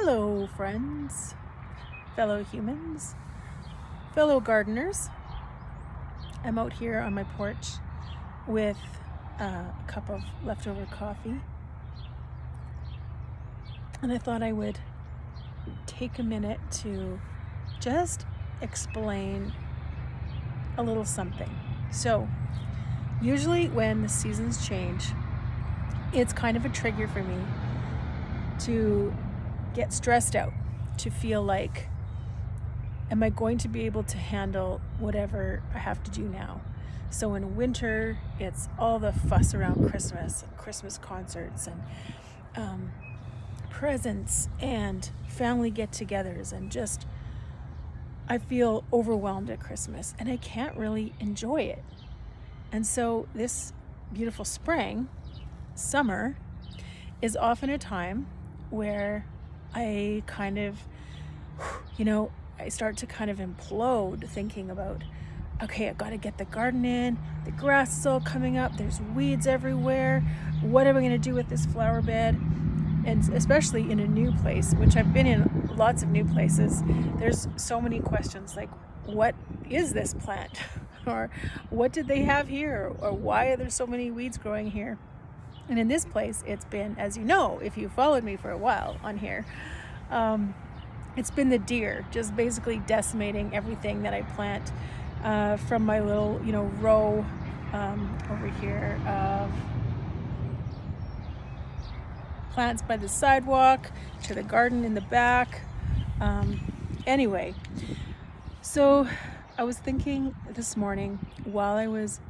Hello, friends, fellow humans, fellow gardeners. I'm out here on my porch with a cup of leftover coffee, and I thought I would take a minute to just explain a little something. So, usually when the seasons change, it's kind of a trigger for me to get stressed out, to feel like, am I going to be able to handle whatever I have to do now? So in winter, it's all the fuss around Christmas and Christmas concerts and presents and family get-togethers, and just I feel overwhelmed at Christmas and I can't really enjoy it. And so this beautiful summer is often a time where I kind of, I start to kind of implode thinking about, okay, I've got to get the garden in, the grass is all coming up, there's weeds everywhere, what am I going to do with this flower bed? And especially in a new place, which I've been in lots of new places, there's so many questions like, what is this plant? Or what did they have here? Or why are there so many weeds growing here? And in this place, it's been, as you know, if you followed me for a while on here, it's been the deer just basically decimating everything that I plant, from my little, row over here of plants by the sidewalk to the garden in the back. Anyway, so I was thinking this morning while I was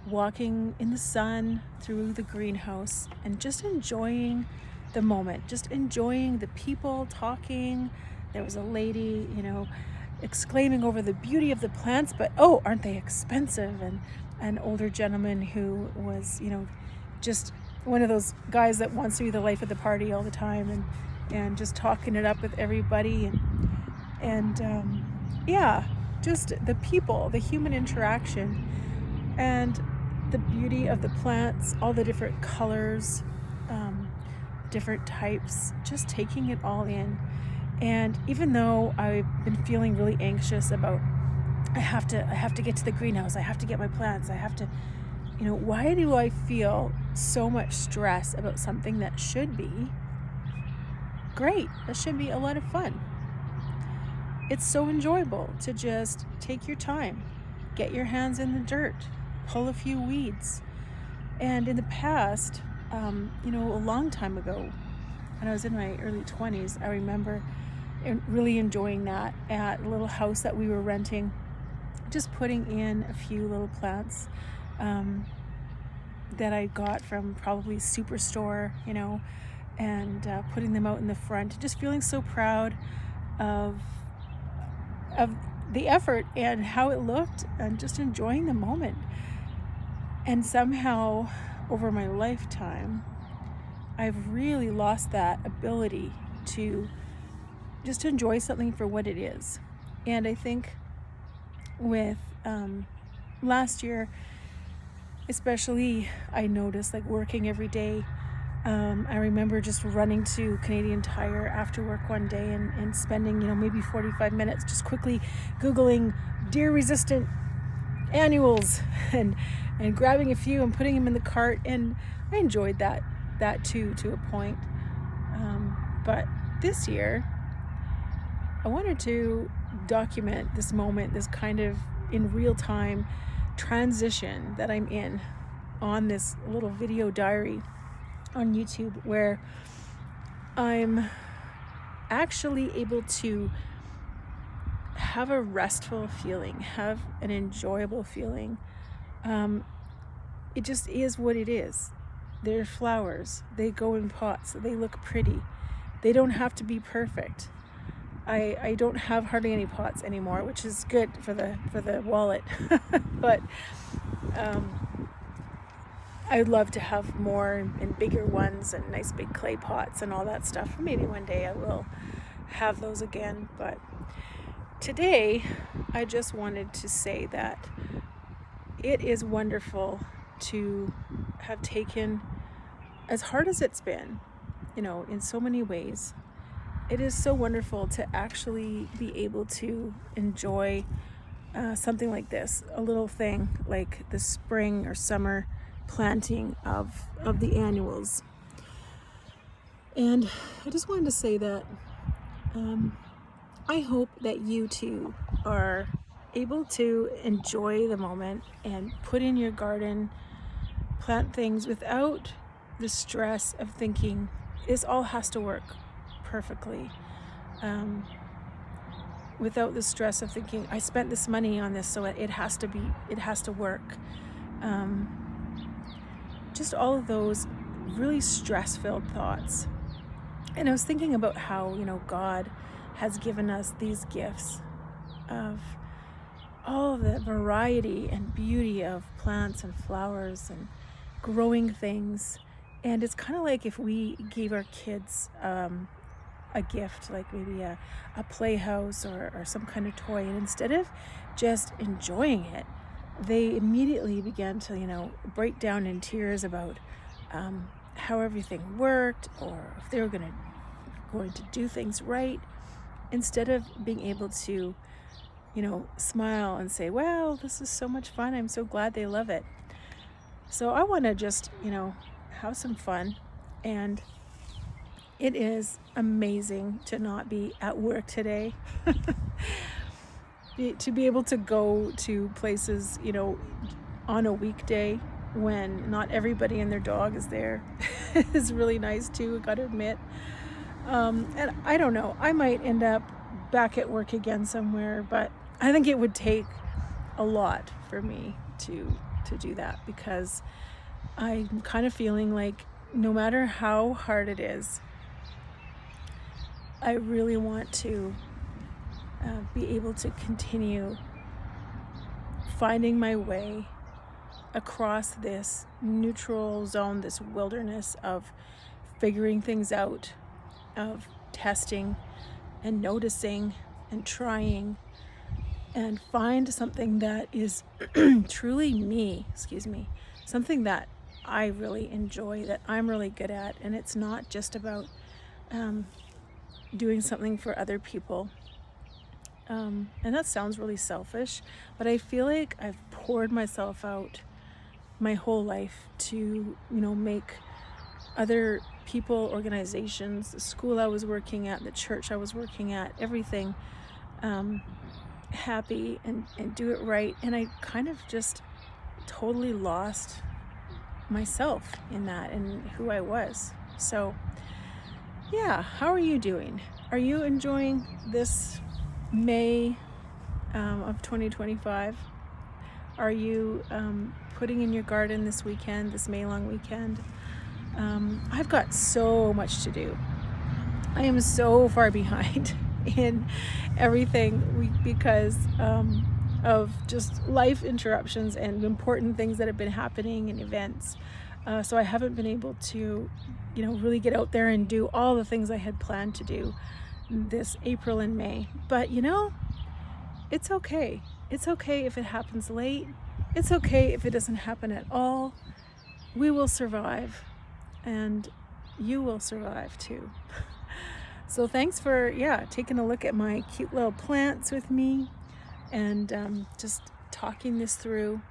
walking in the sun through the greenhouse and just enjoying the moment, just enjoying the people talking. There was a lady, exclaiming over the beauty of the plants, but oh, aren't they expensive? And an older gentleman who was, just one of those guys that wants to be the life of the party all the time and just talking it up with everybody and just the people, the human interaction, and the beauty of the plants, all the different colors, different types, just taking it all in. And even though I've been feeling really anxious about, I have to get to the greenhouse, I have to get my plants, I have to, why do I feel so much stress about something that should be great, that should be a lot of fun? It's so enjoyable to just take your time, get your hands in the dirt, pull a few weeds. And in the past, a long time ago, when I was in my early 20s, I remember really enjoying that at a little house that we were renting, just putting in a few little plants that I got from probably Superstore, and putting them out in the front, just feeling so proud of the effort and how it looked, and just enjoying the moment. And somehow over my lifetime, I've really lost that ability to just enjoy something for what it is. And I think with last year especially, I noticed, like, working every day, I remember just running to Canadian Tire after work one day and spending maybe 45 minutes just quickly Googling deer resistant annuals and grabbing a few and putting them in the cart. And I enjoyed that too, to a point. But this year I wanted to document this moment, this kind of in real time transition that I'm in on this little video diary on YouTube, where I'm actually able to have a restful feeling, have an enjoyable feeling. It just is what it is. They're flowers. They go in pots. They look pretty. They don't have to be perfect. I don't have hardly any pots anymore, which is good for the wallet. But I'd love to have more and bigger ones and nice big clay pots and all that stuff. Maybe one day I will have those again. But today I just wanted to say that it is wonderful to have taken, as hard as it's been, in so many ways, it is so wonderful to actually be able to enjoy something like this, a little thing like the spring or summer planting of the annuals. And I just wanted to say that I hope that you too are able to enjoy the moment and put in your garden, plant things without the stress of thinking this all has to work perfectly. Without the stress of thinking I spent this money on this, so it has to work. Just all of those really stress-filled thoughts. And I was thinking about how, God has given us these gifts of all the variety and beauty of plants and flowers and growing things. And it's kind of like if we gave our kids a gift, like maybe a playhouse or some kind of toy, and instead of just enjoying it, they immediately began to, break down in tears about how everything worked, or if they were going to do things right, instead of being able to, smile and say, wow, this is so much fun. I'm so glad they love it. So I want to just, have some fun. And it is amazing to not be at work today. To be able to go to places, on a weekday when not everybody and their dog is there is really nice too, I gotta admit. And I don't know, I might end up back at work again somewhere, but I think it would take a lot for me to do that, because I'm kind of feeling like no matter how hard it is, I really want to be able to continue finding my way across this neutral zone, this wilderness of figuring things out, of testing and noticing and trying, and find something that is truly me, something that I really enjoy, that I'm really good at. And it's not just about doing something for other people. And that sounds really selfish, but I feel like I've poured myself out my whole life to, make other people, organizations, the school I was working at, the church I was working at, everything happy and do it right. And I kind of just totally lost myself in that and who I was. So yeah, how are you doing? Are you enjoying this May of 2025? Are you putting in your garden this weekend, this May long weekend? I've got so much to do. I am so far behind in everything because of just life interruptions and important things that have been happening and events. So I haven't been able to, really get out there and do all the things I had planned to do this April and May. But it's okay. It's okay if it happens late. It's okay if it doesn't happen at all. We will survive, and you will survive too. So thanks for taking a look at my cute little plants with me, and just talking this through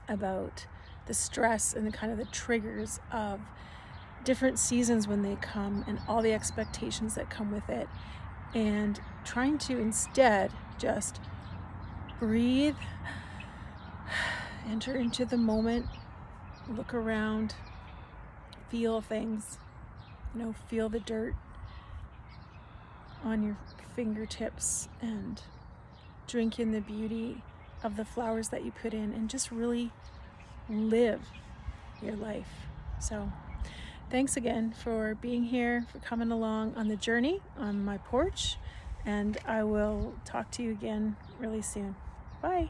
about the stress and the kind of the triggers of different seasons when they come and all the expectations that come with it, and trying to instead just breathe, enter into the moment, look around, feel things, feel the dirt on your fingertips, and drink in the beauty of the flowers that you put in, and just really live your life. So thanks again for being here, for coming along on the journey on my porch, and I will talk to you again really soon. Bye.